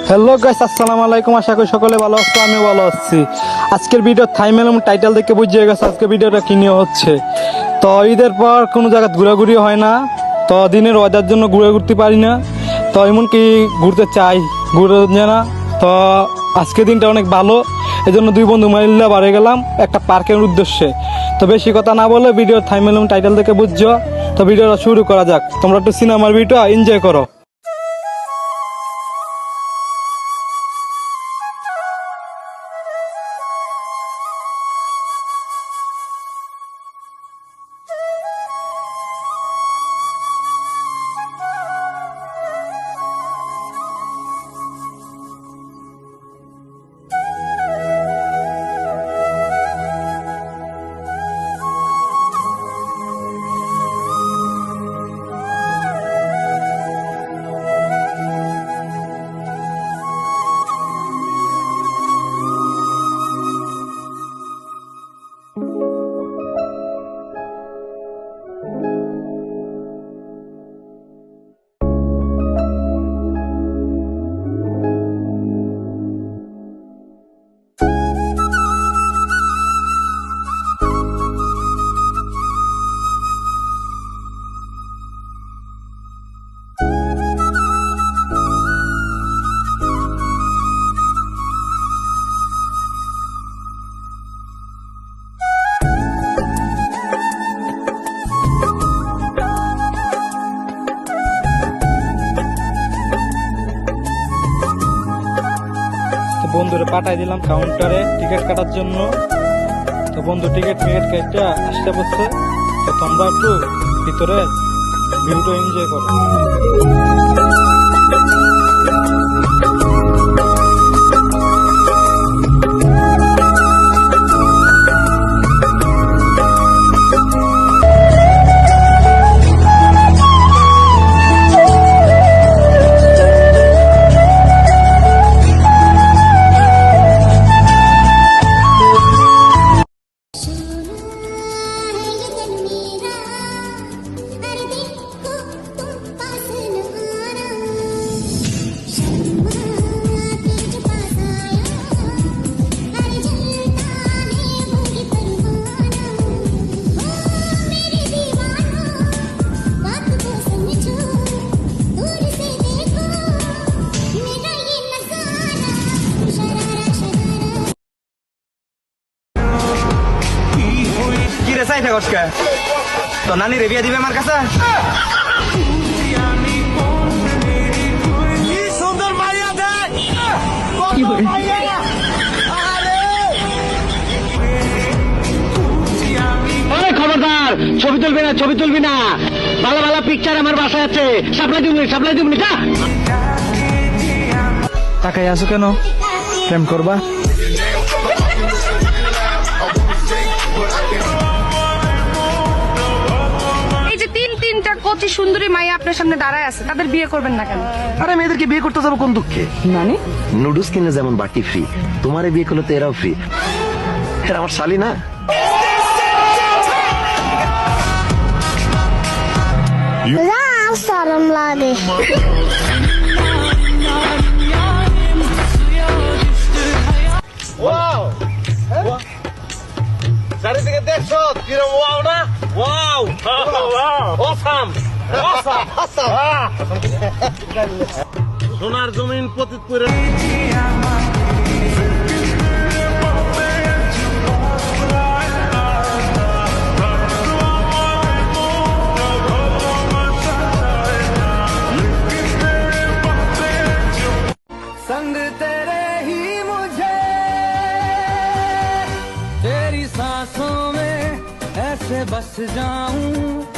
Hello guys, আসসালামু আলাইকুম। আশা করি সকলে ভালো আছো, আমিও ভালো আছি। আজকের ভিডিও থাইমেল এবং টাইটেল দেখে বুঝিয়ে গেছে আজকে ভিডিওটা কি নিয়ে হচ্ছে। তো ঈদের পর কোনো জায়গায় ঘোরাঘুরি হয় না, তো দিনের ওয়েদার জন্য ঘুরতে পারি না, তো এমনকি ঘুরতে চাই, ঘুরে না। তো আজকের দিনটা অনেক ভালো, এই জন্য দুই বন্ধু মিলে বাড়ি গেলাম একটা পার্কের উদ্দেশ্যে। তো বেশি কথা না বলে ভিডিও থাইমেল এবং টাইটেল দেখে বুঝছো, তো ভিডিওটা শুরু করা যাক। তোমরা একটু সিনেমার ভিডিও এনজয় করো। বন্ধুরে পাঠাই দিলাম কাউন্টারে টিকিট কাটার জন্য। তো বন্ধু টিকিট কেটে আসতে বসছে। তো তোমরা একটু ভিতরে ভিউটা এনজয় করো। তো নানি রেবিয়া দিবে আমার কাছে। সুন্দর মাইয়া দেখ, খবরদার ছবি তুলবি না, ছবি তুলবি না। ভালো ভালো পিকচার আমার বাসায় আছে, সাপ্লাই দিব যা। তাকাই আছো কেন? প্রেম করবা? কচি সুন্দরী মাইয়া আপনার সামনে দাঁড়ায় আছে, তাদের বিয়ে করবেন না কেন? আরে মেয়েদেরকে বিয়ে করতে যাবো কোন দুঃখে? মানে নুডলস কিনে যেমন বাটি ফ্রি, তোমারে বিয়ে করলে তো এরাও ফ্রি। এরা আমার শালি না? শরম লাগে। চারিদিকে দেখছো কিরম ওয়াও না? ওয়াও অসাম সোনার জমিন পতিত করে संग तेरे ही मुझे तेरी सांसों में ऐसे बस जाऊं